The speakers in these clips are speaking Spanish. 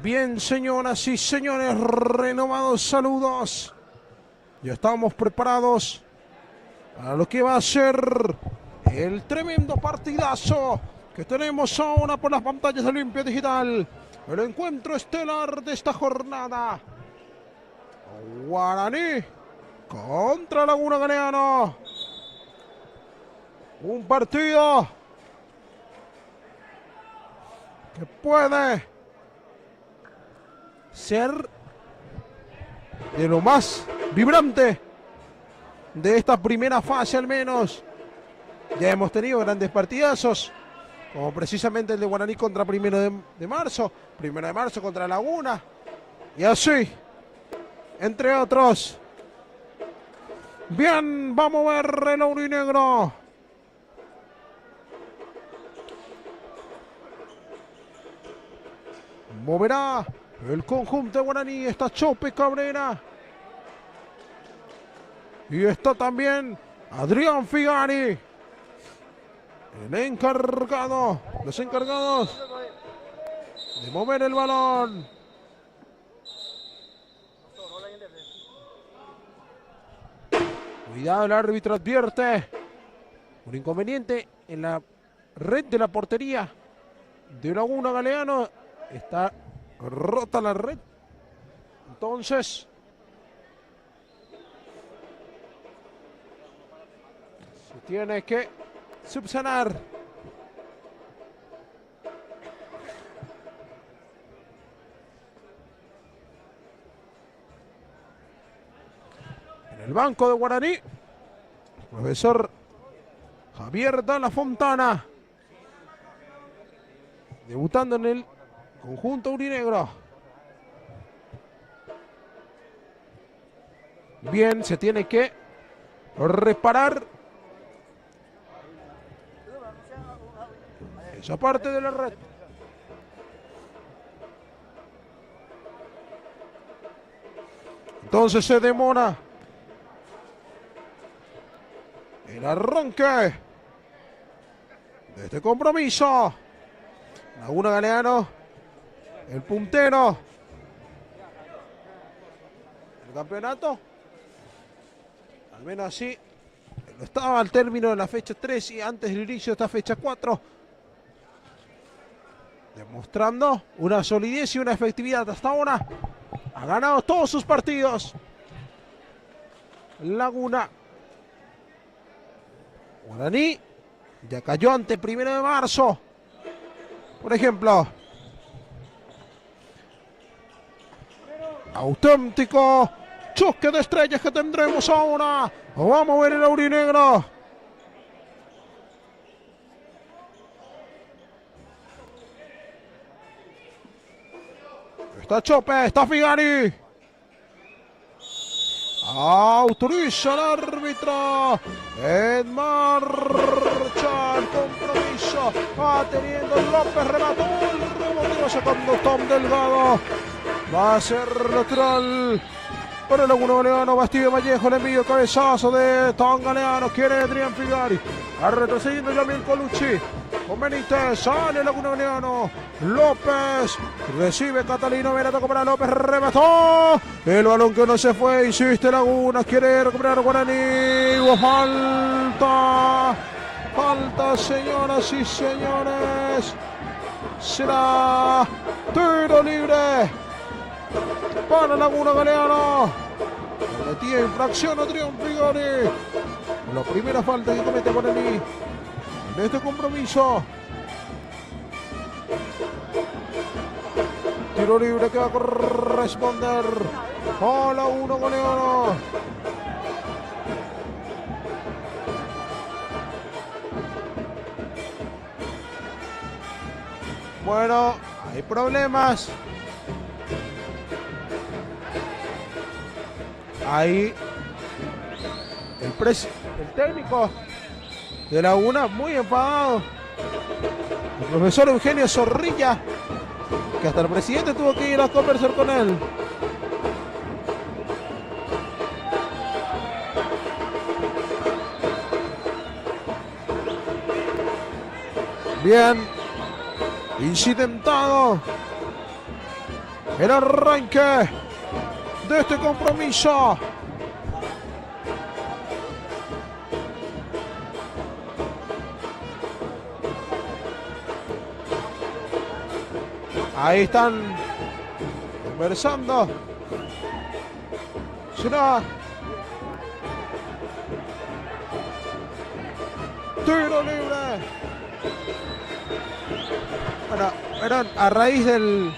Bien, señoras y señores, renovados saludos. Ya estamos preparados para lo que va a ser el tremendo partidazo que tenemos ahora por las pantallas de Olimpia Digital. El encuentro estelar de esta jornada. Guaraní contra Laguna Galeano. Un partido que puede ser de lo más vibrante de esta primera fase, al menos. Ya hemos tenido grandes partidazos, como precisamente el de Guaraní contra Primero de Marzo contra Laguna, y así, entre otros. Bien, vamos a ver el aurinegro. Moverá el conjunto de Guaraní. Está Chope Cabrera. Y está también Adrián Figari. Los encargados de mover el balón. Cuidado, el árbitro advierte un inconveniente en la red de la portería de Laguna Galeano. Está rota la red. Entonces, se tiene que subsanar. En el banco de Guaraní, profesor Javier Dalla Fontana, debutando en el conjunto aurinegro. Bien, se tiene que reparar esa parte de la red. Entonces se demora el arranque de este compromiso. Laguna Galeano, el puntero del campeonato, al menos así lo estaba al término de la fecha 3 y antes del inicio de esta fecha 4, demostrando una solidez y una efectividad. Hasta ahora ha ganado todos sus partidos Laguna. Guaraní ya cayó ante Primero de Marzo, por ejemplo. Auténtico choque de estrellas que tendremos ahora. Vamos a ver el aurinegro. Está Chope, está Figari. Autoriza el árbitro. En marcha el compromiso. Va teniendo López, remató el rebote, va sacando Tom Delgado. Va a ser lateral para Laguna Galeano. Bastido Vallejo, le envío cabezazo de Tom Galeano. Quiere Adrián Figari. Va retrocediendo Yamil Colucci. Con Benítez, sale Laguna Galeano. López, recibe Catalino, viene a tocar para López, remató. El balón que no se fue, insiste Laguna, quiere recuperar Guaraní. Falta, señoras y señores. Será tiro libre para Laguna Galeano. Cometía infracción Adrián Figari. La primera falta que comete Guaraní en este compromiso. Tiro libre que va a corresponder a Laguna Galeano. Bueno, hay problemas. Ahí el técnico de Laguna muy enfadado. El profesor Eugenio Zorrilla, que hasta el presidente tuvo que ir a conversar con él. Bien. Incidentado el arranque de este compromiso. Ahí están conversando. Será tiro libre. Bueno, eran a raíz del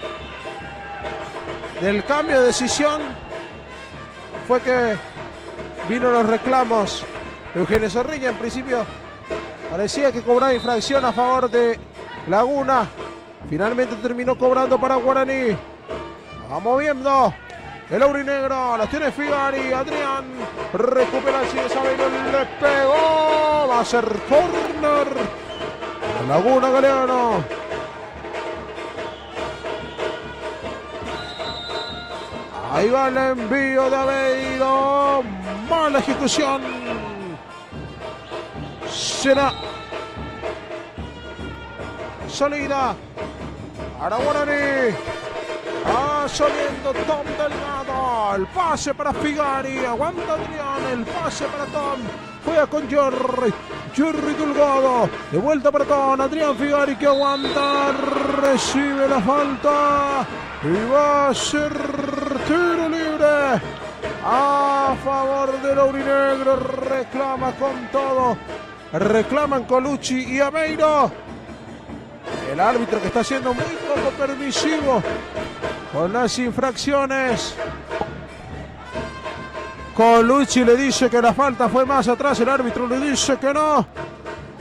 cambio de decisión fue que vino los reclamos de Eugenio Zorrilla. En principio parecía que cobraba infracción a favor de Laguna. Finalmente terminó cobrando para Guaraní. Va moviendo el aurinegro. Las tiene Figari. Adrián recupera el Cine Sabeiro. Le pegó. Va a ser corner. Laguna Galeano. Ahí va el envío de Aveiro. Mala ejecución. Será salida para Guaraní. Saliendo Tom Delgado. El pase para Figari. Aguanta Adrián. El pase para Tom. Juega con Jerry. Jerry Delgado. De vuelta para Tom. Adrián Figari que aguanta. Recibe la falta. Y va a ser tiro libre a favor del aurinegro. Reclama con todo. Reclaman Colucci y Aveiro. El árbitro que está siendo muy poco permisivo con las infracciones. Colucci le dice que la falta fue más atrás. El árbitro le dice que no.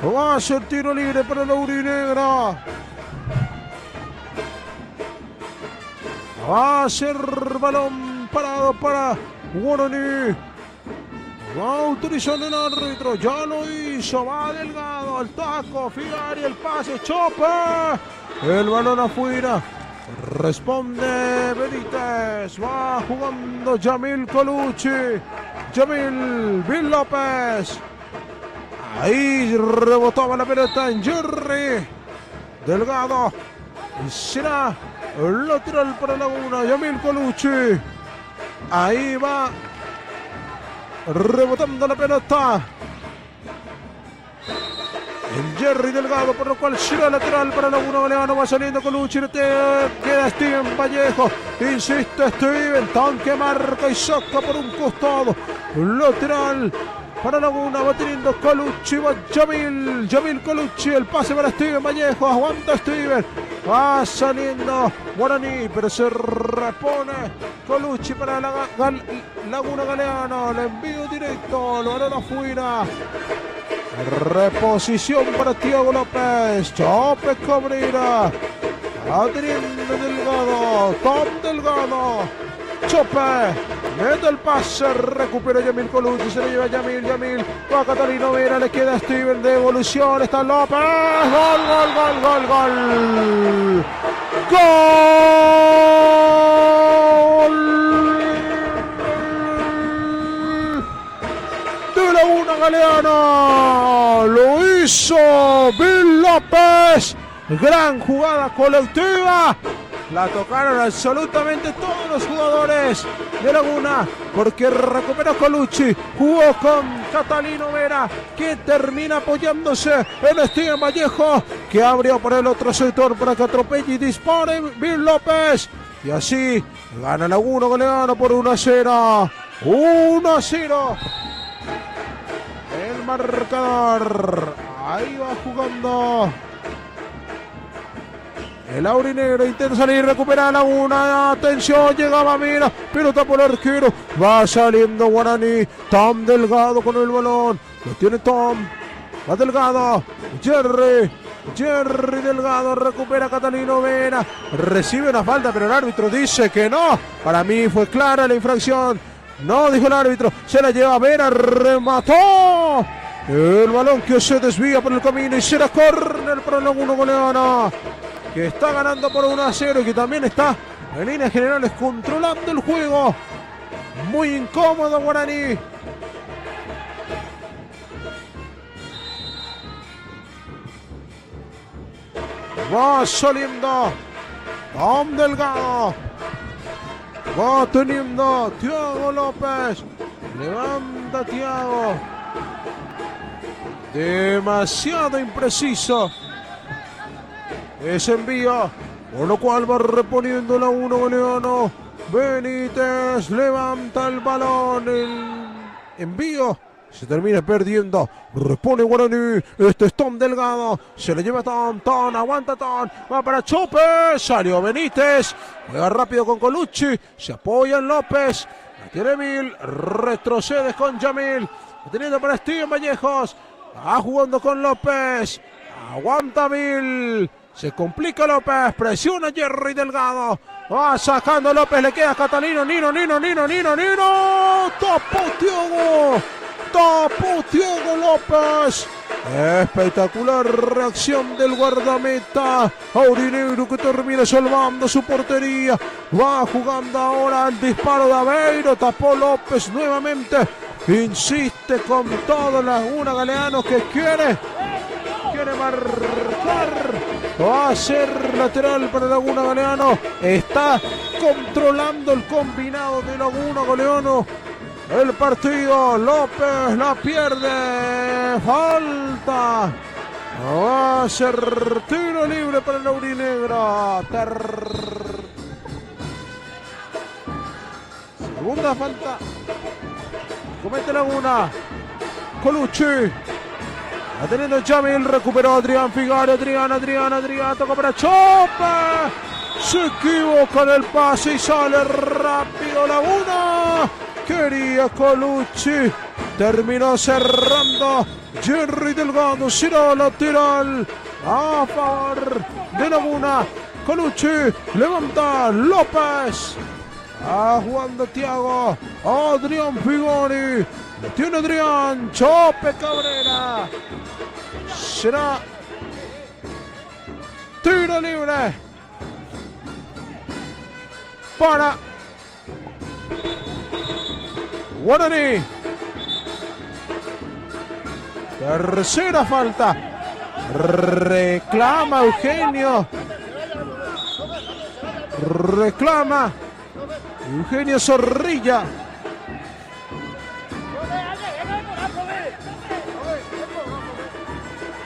Va a ser tiro libre para el aurinegro. Va a ser balón parado para Guaraní. Va autorizando el árbitro. Ya lo hizo. Va Delgado. El taco. Figari. El pase. Chope. El balón afuera. Responde Benítez. Va jugando Yamil Colucci. Yamil Bill López. Ahí rebotaba la pelota en Jerry Delgado. Y será el lateral para Laguna. Yamil Colucci. Ahí va rebotando la pelota en Jerry Delgado, por lo cual será lateral para Laguna Galeano. Va saliendo Colucci, queda Steven Vallejo. Insiste Steven, tanque marca y saca por un costado. Lateral para Laguna, va teniendo Colucci, va Yamil Colucci, el pase para Steven Vallejo, aguanta Steven, va saliendo Guaraní, pero se repone Colucci para Laguna Galeano, el envío directo, el balón afuera. Reposición para Thiago López. Chope Cabrera. Adrián Delgado. Tom Delgado. Chope. Mete el pase. Recupera Yamil Colucci. Se le lleva Yamil. Va Catalino Vera. Le queda Steven de evolución. Está López. Gol. Laguna Galeano, lo hizo Bill López, gran jugada colectiva, la tocaron absolutamente todos los jugadores de Laguna, porque recuperó Colucci, jugó con Catalino Vera, que termina apoyándose en Steven Vallejo, que abrió por el otro sector para que atropelle y dispare Bill López, y así gana Laguna Galeano por 1-0, 1-0. El marcador. Ahí va jugando el aurinegro. Intenta salir, recupera Laguna. Atención, llegaba Mira. Pelota por el arquero. Va saliendo Guaraní. Tom Delgado con el balón. Lo tiene Tom. Va Delgado. Jerry Delgado recupera a Catalino Vera. Recibe una falta, pero el árbitro dice que no. Para mí fue clara la infracción. No, dijo el árbitro, se la lleva Vera, remató el balón que se desvía por el camino y será córner para Laguna Galeano, que está ganando por 1-0 y que también está en líneas generales controlando el juego. Muy incómodo Guaraní. Va saliendo Tom Delgado. Va teniendo Thiago López. Levanta Thiago. Demasiado impreciso ese envío, por lo cual va reponiendo la 1 Galeano. Benítez levanta el balón, el envío se termina perdiendo. Repone Guaraní. Este es Tom Delgado. Se le lleva Tom. Aguanta Tom. Va para Chope. Salió Benítez. Juega rápido con Colucci. Se apoya en López. La tiene Mil. Retrocede con Yamil. Teniendo para Steven Vallejos. Va jugando con López. Aguanta Mil. Se complica López. Presiona Jerry Delgado. Va sacando López. Le queda a Catalino. Nino. Tapó Thiago López. Espectacular reacción del guardameta aurinegro, que termina salvando su portería. Va jugando ahora el disparo de Aveiro. Tapó López nuevamente. Insiste con todo Laguna Galeano, que quiere marcar. Va a ser lateral para Laguna Galeano. Está controlando el combinado de Laguna Galeano el partido. López la pierde. Falta. Va a ser tiro libre para la aurinegra. Segunda falta. Comete Laguna. Colucci. Va teniendo Yamil. Recuperó Adrián Figari. Adrián. Toca para Chope. Se equivoca en el pase y sale rápido Laguna. Quería Colucci. Terminó cerrando Jerry Delgado. Será lateral a favor de Laguna. Colucci levanta López. Jugando Thiago. Adrián Figari. Lo tiene Adrián. Chope Cabrera. Será tiro libre para Guaraní. Tercera falta. Reclama Eugenio. Eugenio Zorrilla.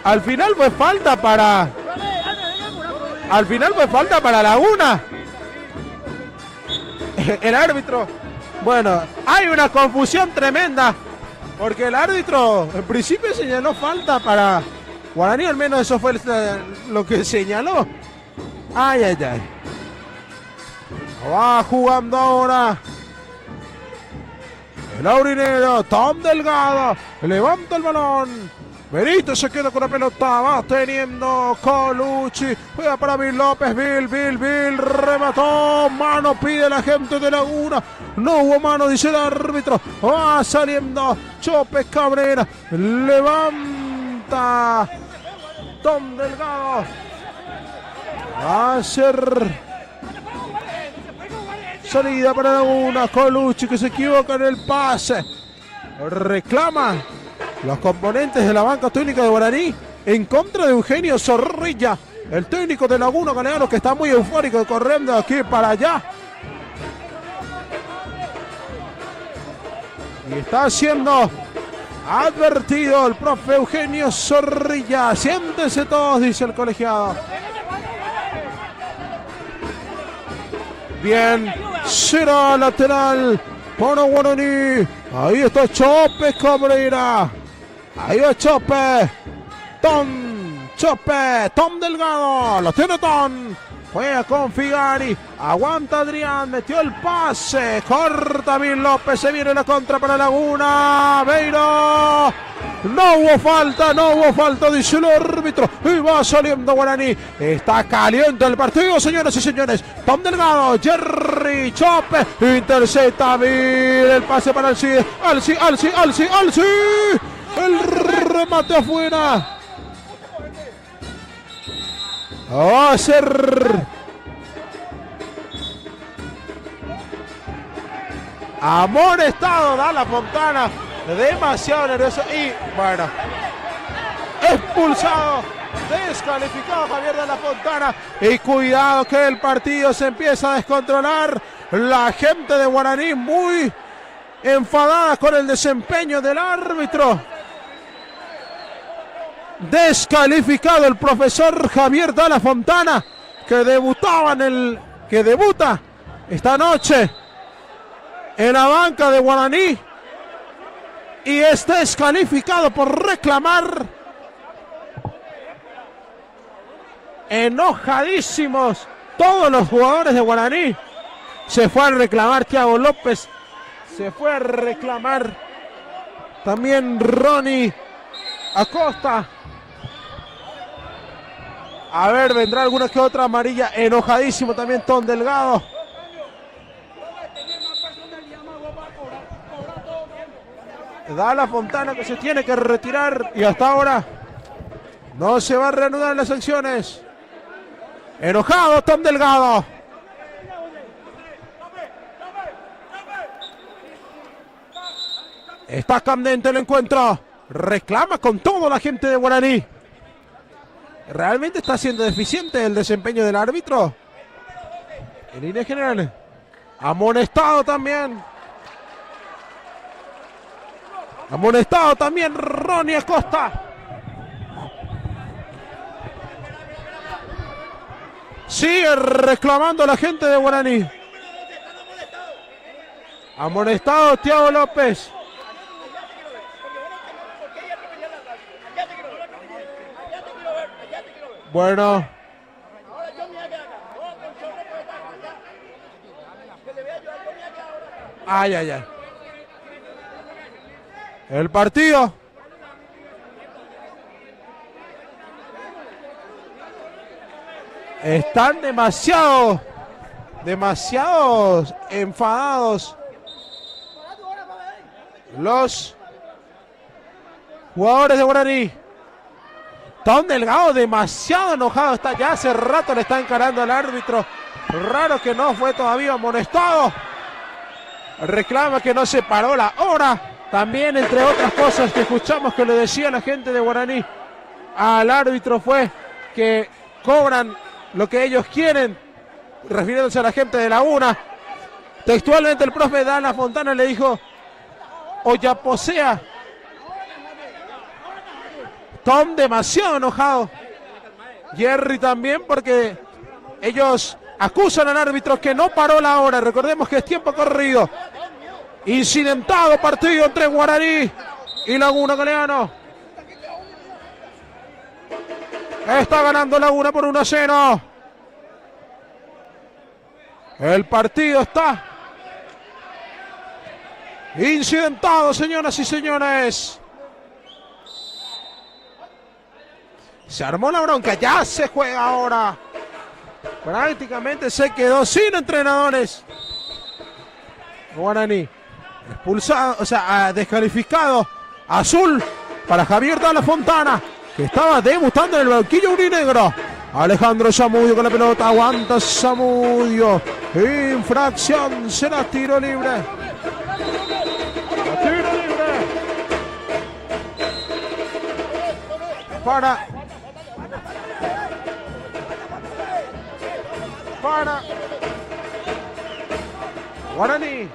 Al final fue falta para Laguna. El árbitro. Bueno, hay una confusión tremenda, porque el árbitro en principio señaló falta para Guaraní, al menos eso fue lo que señaló. Ay. Va jugando ahora el aurinegro. Tom Delgado levanta el balón. Benítez se queda con la pelota. Va teniendo Colucci. Juega para Bill López. Bill. Remató. Mano pide la gente de Laguna. No hubo mano, dice el árbitro. Va saliendo Chope Cabrera. Levanta Tom Delgado. Va a ser salida para Laguna. Colucci, que se equivoca en el pase. Reclama los componentes de la banca técnica de Guaraní en contra de Eugenio Zorrilla, el técnico de Laguna Galeano, que está muy eufórico corriendo de aquí para allá. Y está siendo advertido el profe Eugenio Zorrilla. Siéntense todos, dice el colegiado. Bien, será lateral para Guaraní. Ahí está Chope Cabrera. Ahí va Chope. Tom Delgado. Lo tiene Tom. Juega con Figari. Aguanta Adrián. Metió el pase. Corta Bill López. Se viene la contra para Laguna. Aveiro. No hubo falta, dice el árbitro. Y va saliendo Guaraní. Está caliente el partido, señoras y señores. Tom Delgado, Jerry, Chope. Intercepta Bill. El pase para Alci. El remate afuera. Va a ser amonestado, da la Fontana. Demasiado nervioso y bueno, expulsado, descalificado Javier de la Fontana. Y cuidado que el partido se empieza a descontrolar. La gente de Guaraní muy enfadada con el desempeño del árbitro. Descalificado el profesor Javier Dalla Fontana, que debuta esta noche en la banca de Guaraní y es descalificado por reclamar. Enojadísimos todos los jugadores de Guaraní. Se fue a reclamar Thiago López, se fue a reclamar también Ronnie Acosta. A ver, vendrá alguna que otra amarilla. Enojadísimo también Tom Delgado. Dalla Fontana que se tiene que retirar y hasta ahora no se va a reanudar las sanciones. Enojado Tom Delgado. Está candente el encuentro. Reclama con todo la gente de Guaraní. ¿Realmente está siendo deficiente el desempeño del árbitro? En línea general. Amonestado también. Amonestado también Ronnie Acosta. Sigue reclamando la gente de Guaraní. Amonestado Thiago López. Bueno. Ay, ay, ay. El partido. Están demasiado enfadados los jugadores de Guaraní. Tom Delgado demasiado enojado está, ya hace rato le está encarando al árbitro. Raro que no fue todavía amonestado. Reclama que no se paró la hora. También, entre otras cosas que escuchamos que le decía la gente de Guaraní al árbitro, fue que cobran lo que ellos quieren, refiriéndose a la gente de Laguna. Textualmente el profe Dalla Fontana le dijo: Oyaposea. Tom demasiado enojado. Jerry también, porque ellos acusan al árbitro que no paró la hora. Recordemos que es tiempo corrido. Incidentado partido entre Guaraní y Laguna Galeano. Está ganando Laguna por 1-0. El partido está incidentado, señoras y señores. Se armó la bronca, ya se juega ahora. Prácticamente se quedó sin entrenadores. Guaraní. Expulsado, descalificado. Azul para Javier Dalla Fontana, que estaba debutando en el banquillo urinegro. Alejandro Zamudio con la pelota, aguanta Zamudio. Infracción, será tiro libre. Tiro libre. Para Guaraní.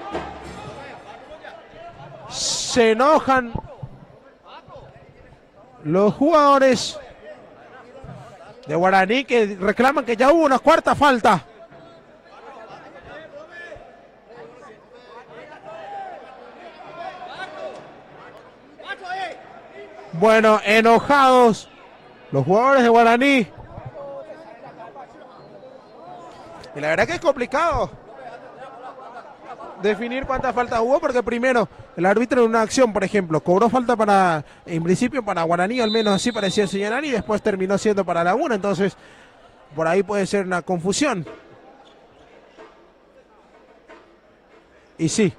Se enojan los jugadores de Guaraní, que reclaman que ya hubo una cuarta falta. Bueno, enojados los jugadores de Guaraní. Y la verdad que es complicado definir cuántas faltas hubo, porque primero el árbitro en una acción, por ejemplo, cobró falta en principio para Guaraní, al menos así parecía señalar, y después terminó siendo para Laguna. Entonces por ahí puede ser una confusión. Y sí,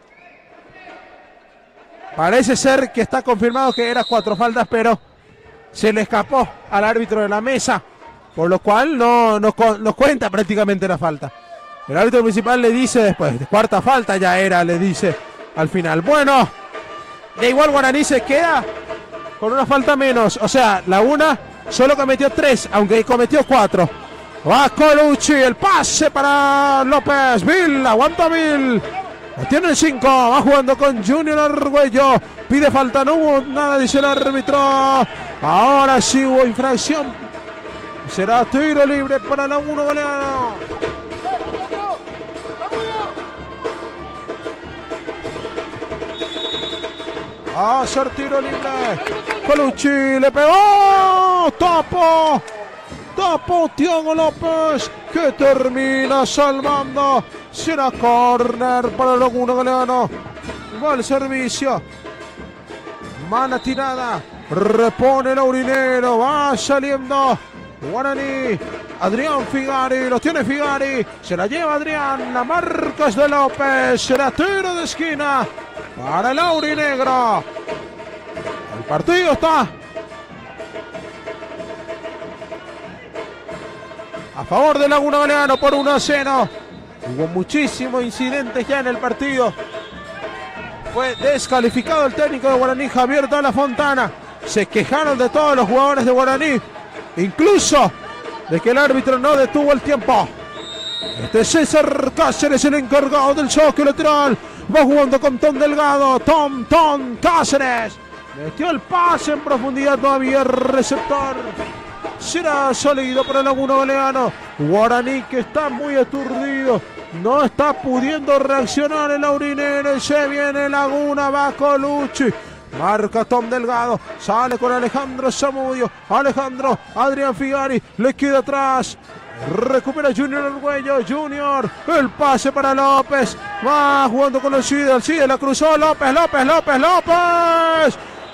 parece ser que está confirmado que eran 4 faltas, pero se le escapó al árbitro de la mesa, por lo cual no nos cuenta prácticamente la falta. El árbitro principal le dice después, cuarta falta ya era, le dice al final. Bueno, de igual Guaraní se queda con una falta menos. O sea, Laguna solo cometió 3, aunque cometió 4. Va Colucci, el pase para López. Bill, aguanta Bill. Tiene el 5, va jugando con Junior Argüello. Pide falta, no hubo nada, dice el árbitro. Ahora sí hubo infracción. Será tiro libre para la 1 Galeano. Va a ser tiro libre. Colucci le pegó. Tapó Thiago López, que termina salvando. Será córner para la 1 Galeano. Va el servicio. Mala tirada. Repone el Aurinero. Va saliendo Guaraní. Adrián Figari. Lo tiene Figari. Se la lleva Adrián. La marca es de López. Será tiro de esquina para el aurinegro. El partido está a favor de Laguna Galeano por 1-0. Hubo muchísimos incidentes ya en el partido. Fue descalificado el técnico de Guaraní, Javier Dalla Fontana. Se quejaron de todos los jugadores de Guaraní, incluso de que el árbitro no detuvo el tiempo. Este es César Cáceres, el encargado del choque lateral. Va jugando con Tom Delgado. Tom Cáceres. Metió el pase en profundidad, todavía el receptor. Será sólido para Laguna Galeano. Guaraní, que está muy aturdido. No está pudiendo reaccionar el aurinero. Se viene Laguna, va Colucci. Marca Tom Delgado. Sale con Alejandro Zamudio. Alejandro, Adrián Figari. Le queda atrás. Recupera Junior Argüello. Junior. El pase para López. Va jugando con el Cide. La cruzó López.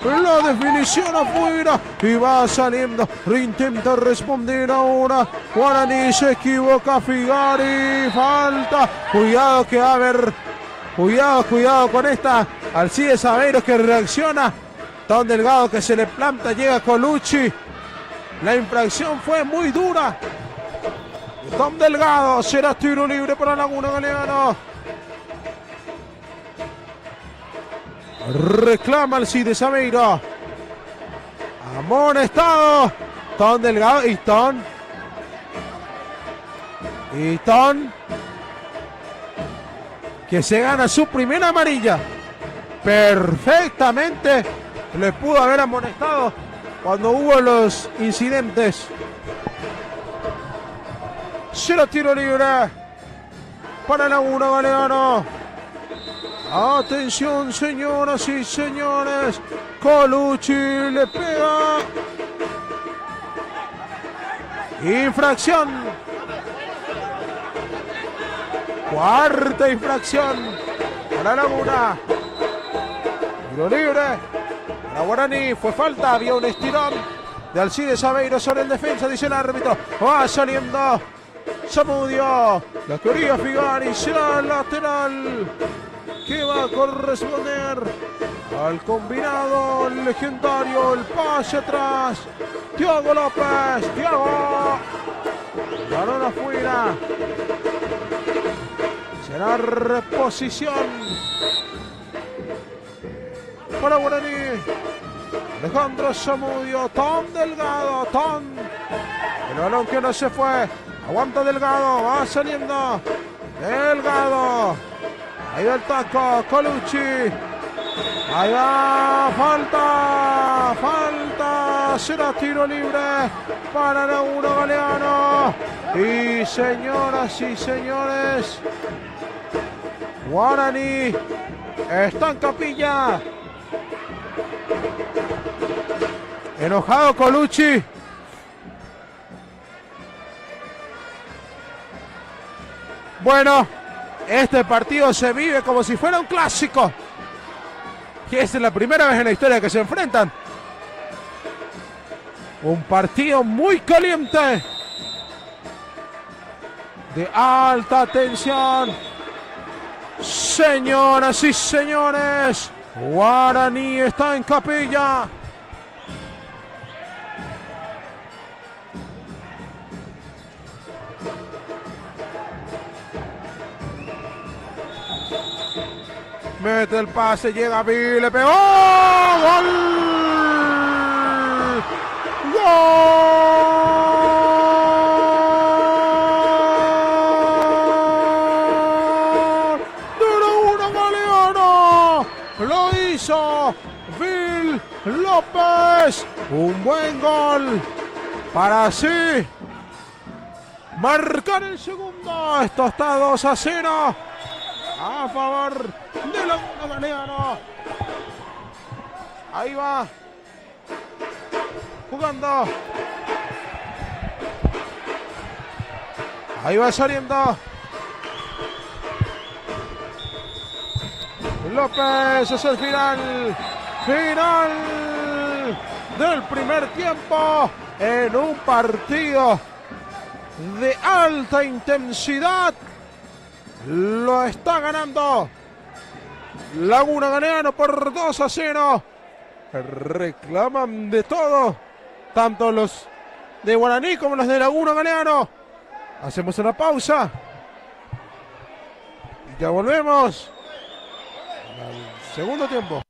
La definición afuera y va saliendo. Intenta responder ahora. Guaraní, se equivoca Figari. Falta. Cuidado que va a haber. Cuidado con esta. Alcides Aveiros que reacciona. Tom Delgado que se le planta. Llega Colucci. La infracción fue muy dura. Tom Delgado. Será tiro libre para Laguna Galeano. Reclama el Alcides Aveiro. Amonestado. Tom Delgado y Tom. Que se gana su primera amarilla. Perfectamente le pudo haber amonestado cuando hubo los incidentes. Será tiro libre para Laguna Galeano. Atención, señoras y señores. Colucci le pega. Infracción. Cuarta infracción para Laguna. Tiro libre para Guaraní. Fue falta. Había un estirón de Alcides Aveiro sobre el defensa, dice el árbitro. Va saliendo Zamudio. La quería Figari. Será lateral. Que va a corresponder al combinado legendario. El pase atrás. Thiago López. Thiago. Balón afuera. Será reposición para Guaraní. Alejandro Zamudio. Tom Delgado. El balón que no se fue. Aguanta Delgado. Va saliendo. Delgado. Ahí va el taco, Colucci. Ahí va, falta. Será tiro libre para Laguna Galeano. Y señoras y señores, Guaraní está en capilla. Enojado Colucci. Bueno, este partido se vive como si fuera un clásico. Y esta es la primera vez en la historia que se enfrentan. Un partido muy caliente. De alta tensión. Señoras y señores, Guaraní está en capilla. Mete el pase, llega Bill, le pegó. ¡Gol! ¡Gol! Lo hizo Vil López. Un buen gol para así marcar el segundo. Esto está 2-0 a favor de los galeanos. Ahí va jugando. Ahí va saliendo López. Es el final del primer tiempo en un partido de alta intensidad. Lo está ganando Laguna Galeano por 2-0. Reclaman de todo, tanto los de Guaraní como los de Laguna Galeano. Hacemos una pausa y ya volvemos al segundo tiempo.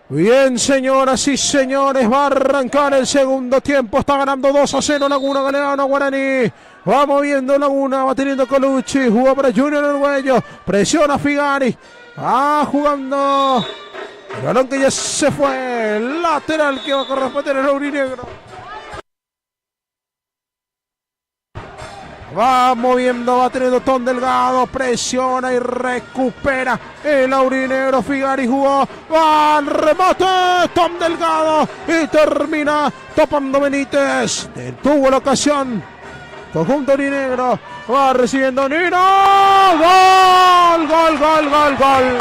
Bien, señoras y señores, va a arrancar el segundo tiempo. Está ganando 2-0 Laguna Galeano Guaraní. Va moviendo Laguna, va teniendo Colucci. Jugó para Junior Arguello. Presiona Figari. Va jugando. El balón que ya se fue. Lateral que va a corresponder al aurinegro. Va moviendo, va teniendo Tom Delgado, presiona y recupera el aurinegro. Figari jugó, va al remate, Tom Delgado y termina topando Benítez. Detuvo la ocasión. Conjunto aurinegro, va recibiendo Nino. ¡Gol! ¡Gol, gol, gol, gol!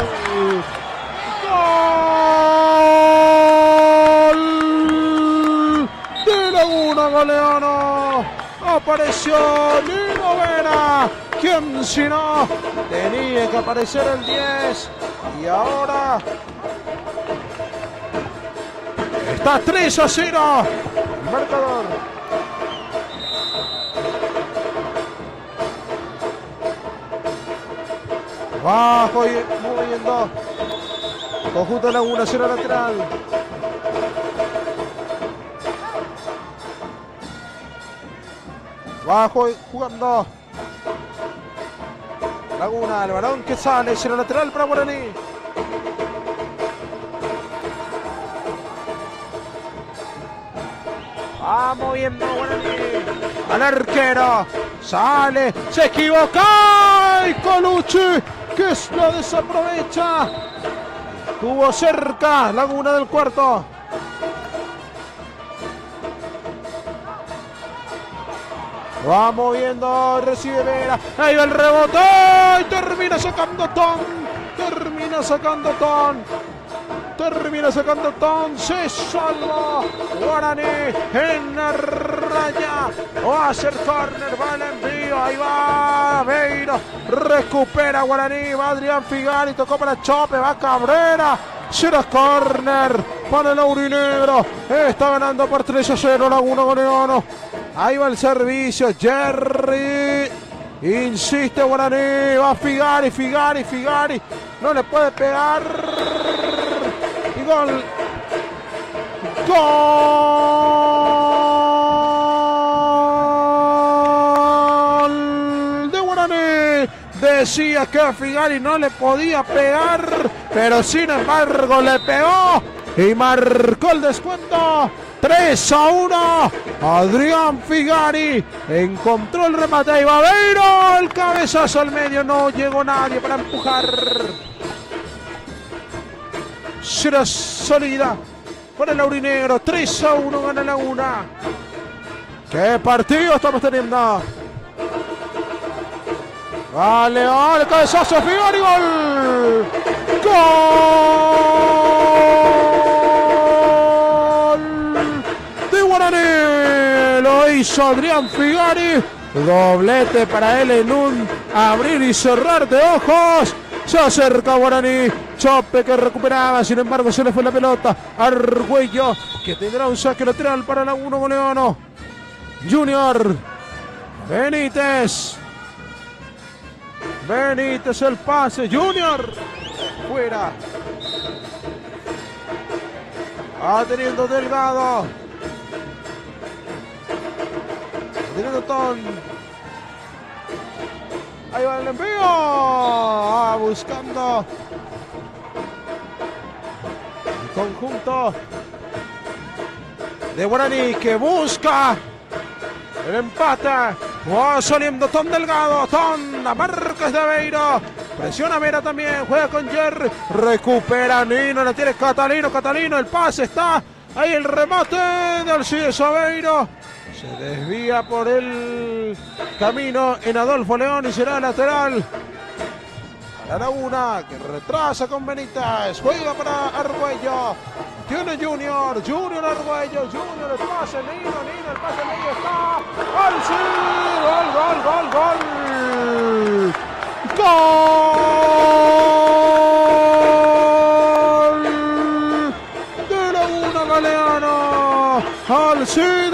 ¡Gol! De Laguna Galeano. Apareció Nino Vera, quien si no tenía que aparecer el 10 y ahora está 3-0 el marcador. Bajo y moviendo conjunto Laguna, 0 lateral. Bajo y jugando Laguna, el balón que sale, 0 lateral para Guaraní. Va moviendo Guaraní al arquero, sale, se equivoca y Colucci que lo desaprovecha. Estuvo cerca Laguna del cuarto. Va moviendo, recibe Vera, ahí va el rebote y termina sacando Tom, se salva Guaraní en la raya, va a hacer córner, va el envío, ahí va Beiro, recupera Guaraní, va Adrián Figari, tocó para Chope, va Cabrera, será córner para el aurinegro, está ganando por 3-0 Laguna Galeano. Ahí va el servicio, Jerry, insiste Guaraní, va Figari, no le puede pegar, y gol de Guaraní. Decía que a Figari no le podía pegar, pero sin embargo le pegó y marcó el descuento. 3-1, Adrián Figari encontró el remate y Babeiro, el cabezazo al medio, no llegó nadie para empujar. Será sólida para el aurinegro, 3-1 gana Laguna. ¡Qué partido estamos teniendo! Vale, vale, cabezazo Figari, gol. Lo hizo Adrián Figari, doblete para él en un abrir y cerrar de ojos. Se acerca Guaraní, Chope que recuperaba, sin embargo se le fue la pelota. Arguello que tendrá un saque lateral para Laguna Galeano. Junior Benítez el pase, Junior fuera. Teniendo Delgado. Teniendo Tom. Ahí va el envío. Buscando el conjunto de Guaraní que busca el empate. Saliendo Tom Delgado. Tom, la marca es de Beiro. Presiona Vera también. Juega con Jerry. Recupera Nino. La tiene Catalino. El pase está. Ahí el remate de Alcides Aveiro. Se desvía por el camino en Adolfo León y será lateral. La Laguna que retrasa con Benítez. Juega para Arguello. Tiene Junior Arguello. Junior el pase, Nino el pase medio está. Gol. Gol de Laguna Galeano. Alcides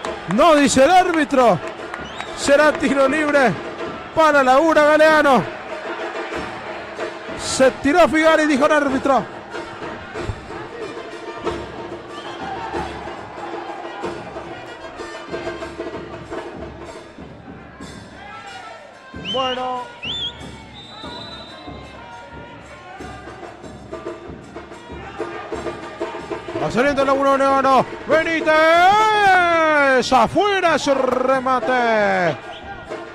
No dice el árbitro. Será tiro libre para Laguna Galeano. Se tiró Figari, dijo el árbitro. Bueno. Va saliendo Laguna Galeano. Benítez. Afuera ese remate.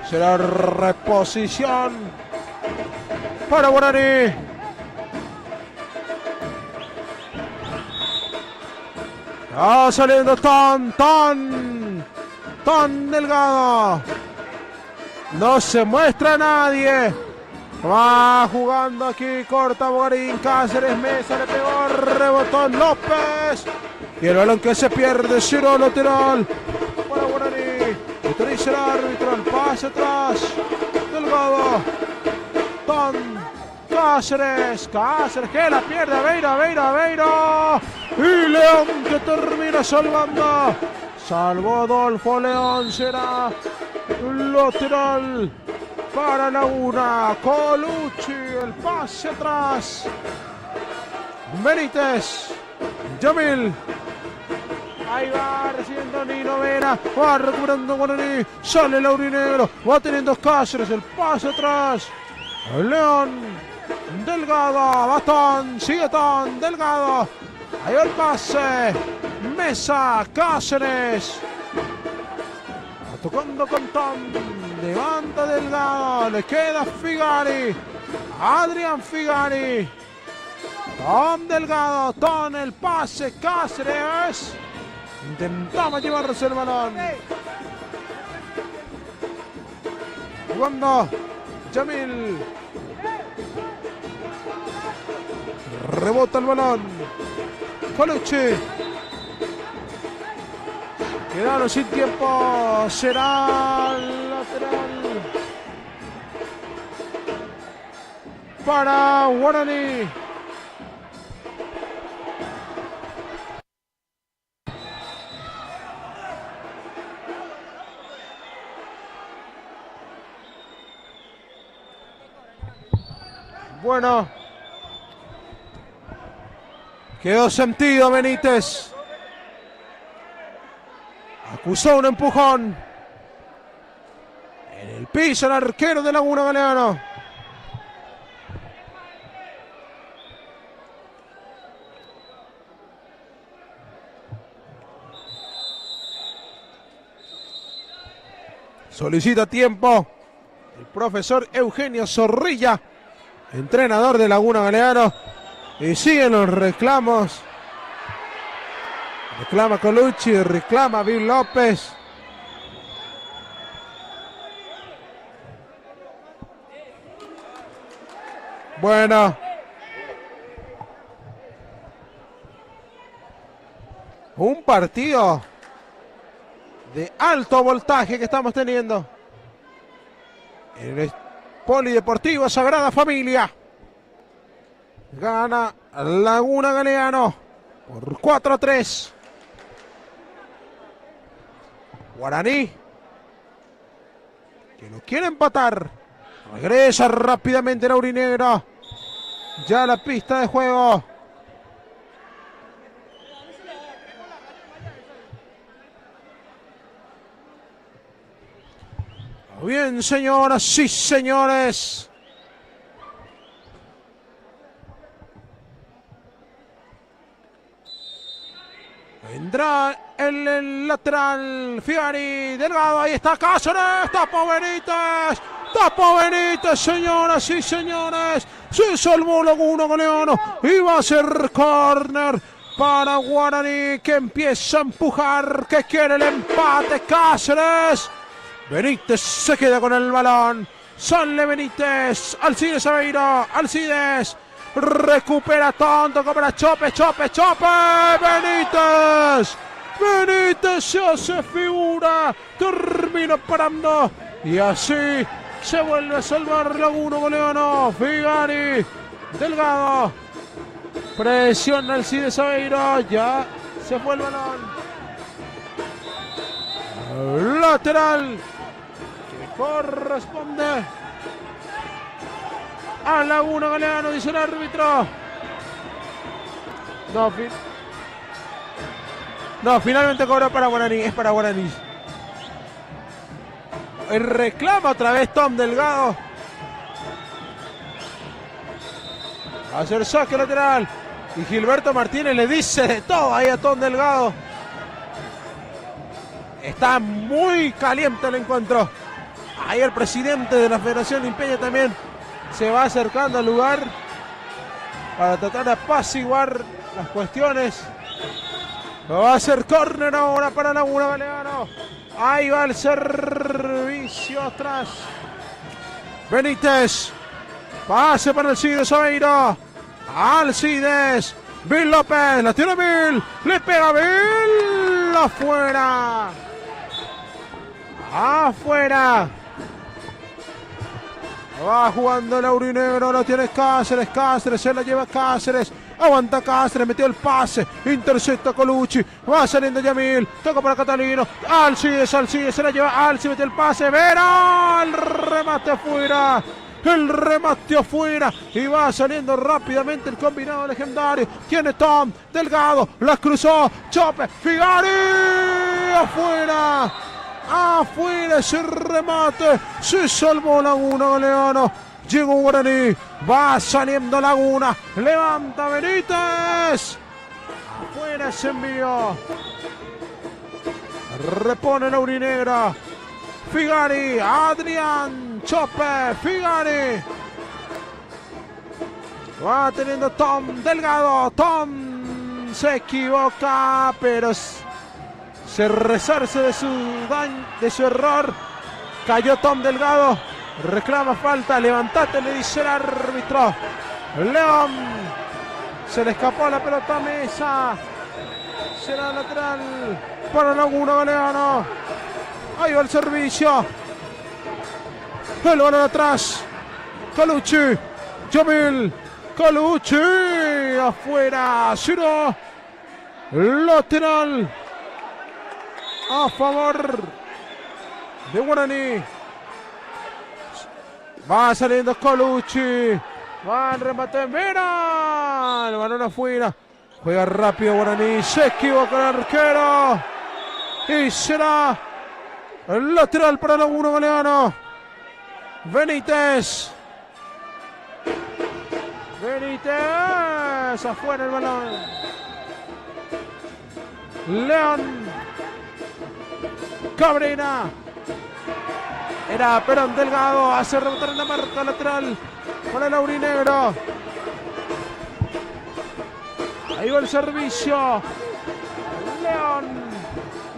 Será reposición para Guaraní. Va saliendo tan Delgado. No se muestra nadie. Va jugando aquí, corta Bogarín, Cáceres, Mesa, le pegó, rebotó López. Y el balón que se pierde, cero lateral para Guaraní. Autoriza el árbitro, el pase atrás. Delgado. Cáceres que la pierde, Aveiro. Y León que termina salvando. Salvó Adolfo León, será lateral para Laguna. Colucci, el pase atrás. Benítez, Yamil. Ahí va recibiendo Nino Vera. Va recuperando Guaraní. Sale Laurinegro. Va teniendo Cáceres. El pase atrás. León. Delgado. Bastón. Sigue Ton. Delgado. Ahí va el pase. Mesa. Cáceres. Va tocando con Ton. Levanta Delgado. Le queda Figari. Adrián Figari. Tom Delgado. Ton. El pase. Cáceres. Intentaba llevarse el balón. Jugando Yamil. Rebota el balón. Colucci. Quedaron sin tiempo. Será lateral para Guaraní. Bueno, quedó sentido Benítez. Acusó un empujón. En el piso el arquero de Laguna Galeano. Solicita tiempo el profesor Eugenio Zorrilla, entrenador de Laguna Galeano, y siguen los reclamos. Reclama Colucci, reclama Bill López. Bueno. Un partido de alto voltaje que estamos teniendo en el Polideportivo Sagrada Familia. Gana Laguna Galeano por 4-3. Guaraní, que lo quiere empatar. Regresa rápidamente Laurinegro. Ya a la pista de juego. Bien, señoras y señores. Vendrá el lateral Figari, Delgado, ahí está Cáceres, tapó Benítez, señoras y señores. Se salvó Laguna Galeano y va a ser córner para Guaraní, que empieza a empujar, que quiere el empate. Cáceres. Benítez se queda con el balón. Sale Benítez. Alcides Aveiro. Alcides. Recupera tonto. Cobra Chope. Benítez se hace figura. Termina parando. Y así se vuelve a salvar Laguna Galeano. Figari. Delgado. Presiona Alcides Aveiro. Ya se fue el balón. lateral que corresponde a Laguna Galeano, dice el árbitro. No, finalmente cobró para Guaraní, es para Guaraní. Reclama otra vez Tom Delgado. Va a hacer saque lateral. Y Gilberto Martínez le dice de todo ahí a Tom Delgado. Está muy caliente el encuentro. Ahí el presidente de la Federación Limpeña también se va acercando al lugar para tratar de apaciguar las cuestiones. Va a ser córner ahora para Laguna Galeano. Ahí va el servicio atrás. Benítez. Pase para Alcides Aveiro. Alcides. Bill López. La tiene Bill. Le pega Bill. Afuera. Afuera. Va jugando el aurinegro. Lo tiene Cáceres. Cáceres se la lleva Cáceres. Aguanta Cáceres, metió el pase, intercepta Colucci, va saliendo Yamil, toca para Catalino, Alcides, se la lleva Alcides, metió el pase, Vera, el remate afuera, y va saliendo rápidamente el combinado legendario, tiene Tom Delgado, la cruzó, Chope, Figari, afuera ese remate, se salvó Laguna Galeano. Llegó Guaraní, va saliendo Laguna, levanta Benítez, afuera ese envío, repone la aurinegra, Figari, Adrián, Chope, Figari, va teniendo Tom Delgado, Tom se equivoca, pero se resarce de su error, cayó Tom Delgado. Reclama falta, levantate, le dice el árbitro. León. Se le escapó la pelota a Mesa. Será lateral para Laguna Galeano. Ahí va el servicio. El balón atrás. Colucci. Yamil. Colucci. Afuera. Ciro. Lateral. A favor de Guaraní. Va saliendo Colucci. Va el remate. Mira. El balón afuera. Juega rápido Guaraní. Se equivoca el arquero. Y será el lateral para Laguna Galeano. Benítez. Afuera el balón. León. Cabrera. Era Perón Delgado, hace rebotar en la marca lateral para el aurinegro. Ahí va el servicio.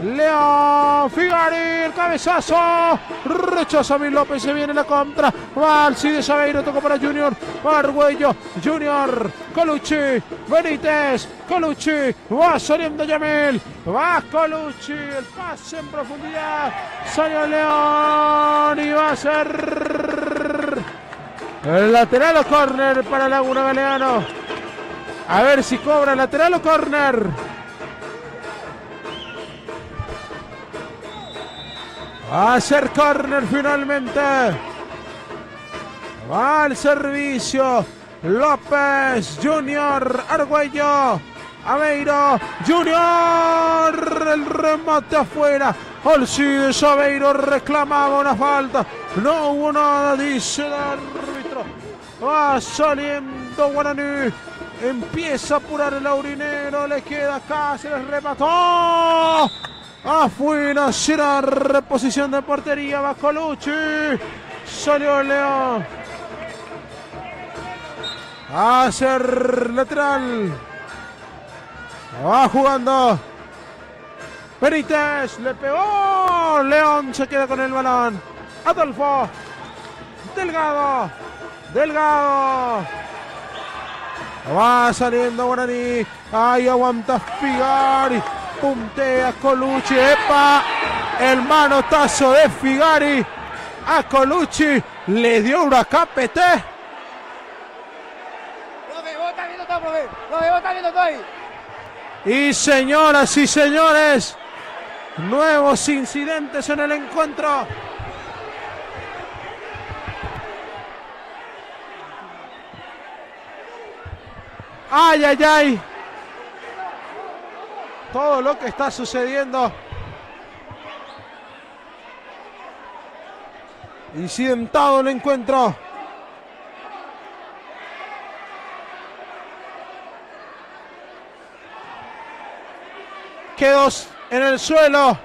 León, Figari, el cabezazo. Rechaza Bill López, se viene la contra. Va Alcides Aveiro, tocó para Junior. Va Argüello, Junior, Colucci, Benítez, Colucci. Va saliendo Yamil. Va Colucci, el pase en profundidad. Salió León y va a ser el lateral o córner para Laguna Galeano. A ver si cobra lateral o córner. Va a ser córner finalmente. Va al servicio. López, Junior, Argüello, Aveiro, Junior. El remate afuera. Alcides Aveiro reclamaba una falta. No hubo nada, dice el árbitro. Va saliendo Guaraní. Empieza a apurar el aurinero. Le queda Cáceres. Remató. Afuera será reposición de portería. Va Colucci. Salió León. A hacer lateral. Va jugando. Benítez. Le pegó. León se queda con el balón. Adolfo. Delgado. Va saliendo Guaraní. Ahí aguanta Figari. Puntea Colucci. ¡Epa! El manotazo de Figari a Colucci. Le dio Huracán PT. Profe, vos estás viendo todo, profe. Profe, vos estás viendo todo ahí. Y señoras y señores, Nuevos incidentes en el encuentro. ¡Ay, ay, ay! Todo lo que está sucediendo. Incidentado el encuentro. Quedos en el suelo.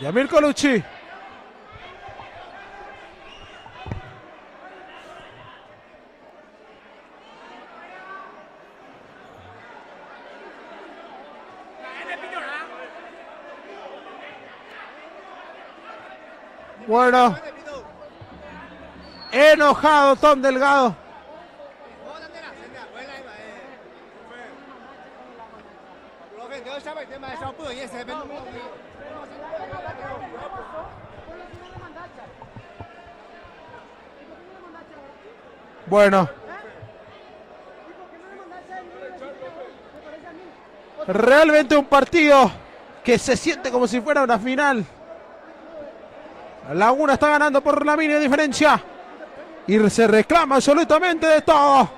Yamil Colucci. Bueno, enojado Tom Delgado. Bueno, realmente un partido que se siente como si fuera una final. Laguna está ganando por la mínima diferencia y se reclama absolutamente de todo.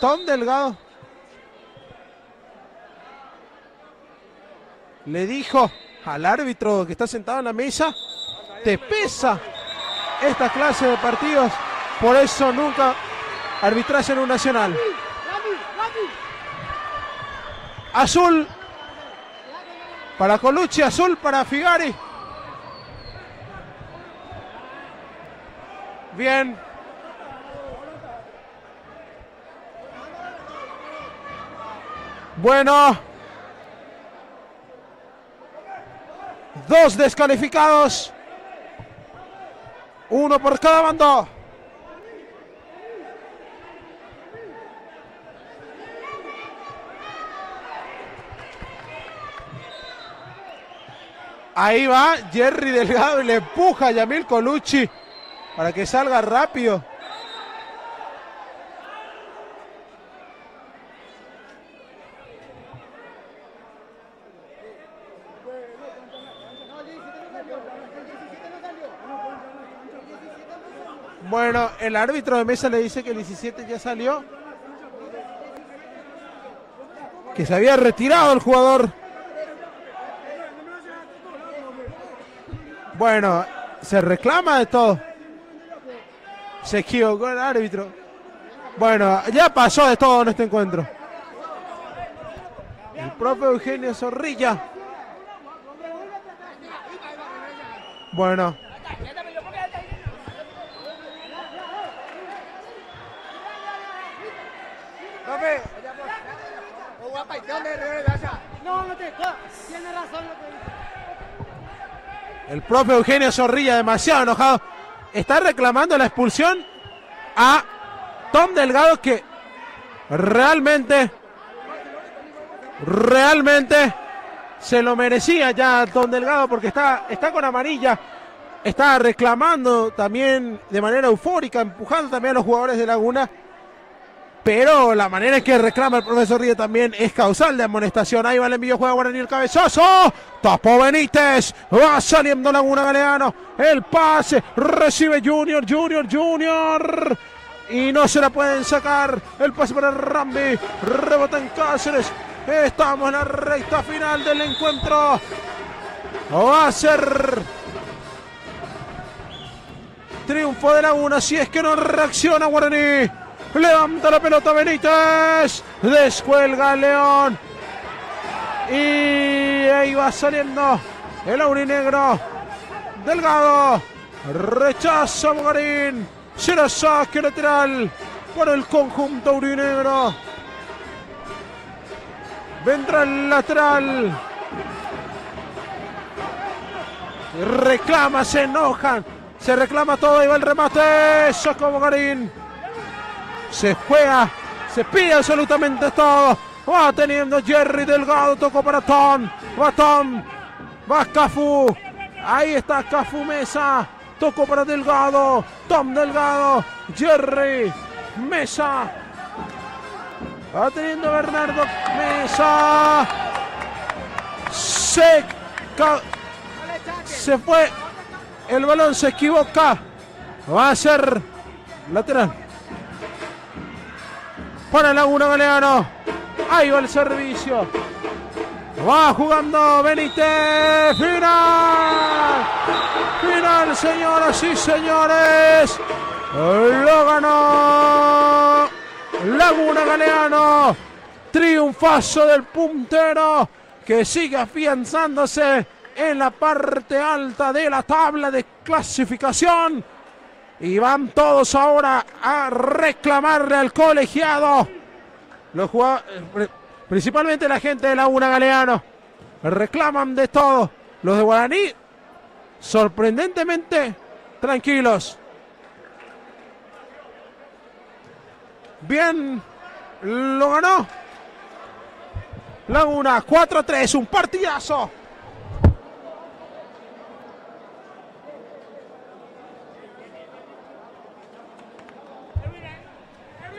Tom Delgado le dijo al árbitro que está sentado en la mesa: te pesa esta clase de partidos, por eso nunca arbitrás en un nacional. Azul para Colucci, azul para Figari. Bien. Bueno. 2 descalificados. 1 por cada bando. Ahí va Jerry Delgado y le empuja a Yamil Colucci para que salga rápido. Bueno, el árbitro de mesa le dice que el 17 ya salió. Que se había retirado el jugador. Bueno, se reclama de todo. Se equivocó el árbitro. Bueno, ya pasó de todo en este encuentro. El propio Eugenio Zorrilla. Bueno. Tiene razón lo que dice. El propio Eugenio Zorrilla, demasiado enojado, está reclamando la expulsión a Tom Delgado, que realmente se lo merecía ya Tom Delgado, porque está con amarilla, está reclamando también de manera eufórica, empujando también a los jugadores de Laguna. Pero la manera en que reclama el profesor Ríos también es causal de amonestación. Ahí va el envío, juega Guaraní, el cabezazo. Tapó Benítez. Va saliendo Laguna Galeano. El pase. Recibe Junior. Y no se la pueden sacar. El pase para Rambi. Rebota en Cáceres. Estamos en la recta final del encuentro. Va a ser triunfo de Laguna si es que no reacciona Guaraní. Levanta la pelota Benítez. Descuelga León. Y ahí va saliendo el aurinegro. Delgado. Rechaza Bogarín. Será saque lateral para el conjunto aurinegro. Vendrá el lateral. Reclama, se enojan. Se reclama todo. Ahí va el remate. Sacó Bogarín. Se juega, se pide absolutamente todo. Va teniendo Jerry Delgado, tocó para Tom. Va Tom, va Cafu. Ahí está Cafu Mesa. Tocó para Delgado. Tom Delgado, Jerry, Mesa. Va teniendo Bernardo Mesa. Se fue. El balón se equivoca. Va a ser lateral. Para Laguna Galeano. Ahí va el servicio. Va jugando Benítez. Final. Final, señoras y señores. Lo ganó Laguna Galeano. Triunfazo del puntero que sigue afianzándose en la parte alta de la tabla de clasificación. Y van todos ahora a reclamarle al colegiado. Los jugadores, principalmente la gente de Laguna Galeano, reclaman de todo. Los de Guaraní, sorprendentemente tranquilos. Bien, lo ganó Laguna 4-3, un partidazo.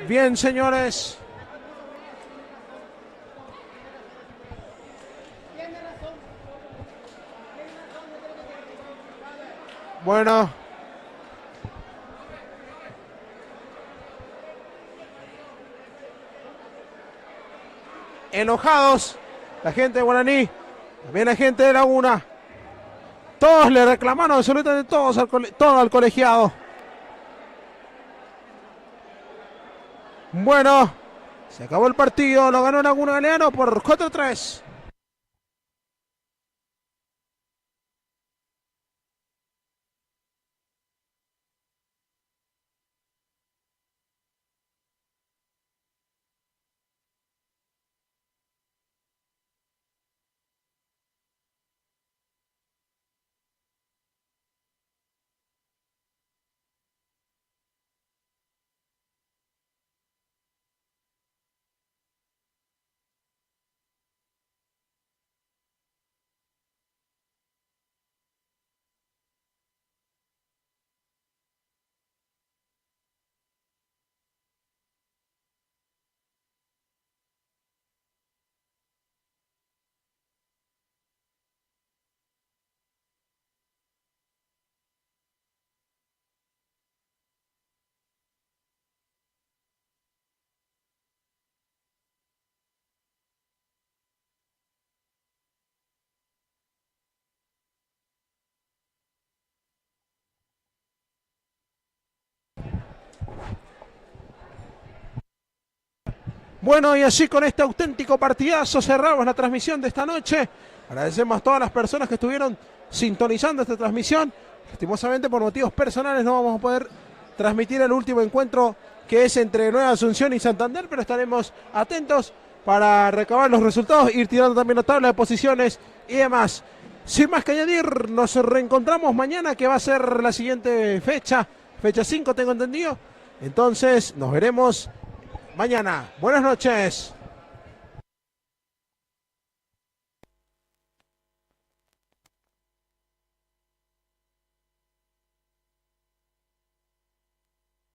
Bien, señores. Bueno. Enojados la gente de Guaraní, también la gente de Laguna. Todos le reclamaron absolutamente todo al colegiado. Bueno, se acabó el partido, lo ganó Laguna Galeano por 4-3. Bueno, y así con este auténtico partidazo cerramos la transmisión de esta noche. Agradecemos a todas las personas que estuvieron sintonizando esta transmisión. Lastimosamente por motivos personales no vamos a poder transmitir el último encuentro que es entre Nueva Asunción y Santander, pero estaremos atentos para recabar los resultados, ir tirando también la tabla de posiciones y demás. Sin más que añadir, nos reencontramos mañana, que va a ser la siguiente fecha 5 tengo entendido. Entonces nos veremos mañana. Buenas noches.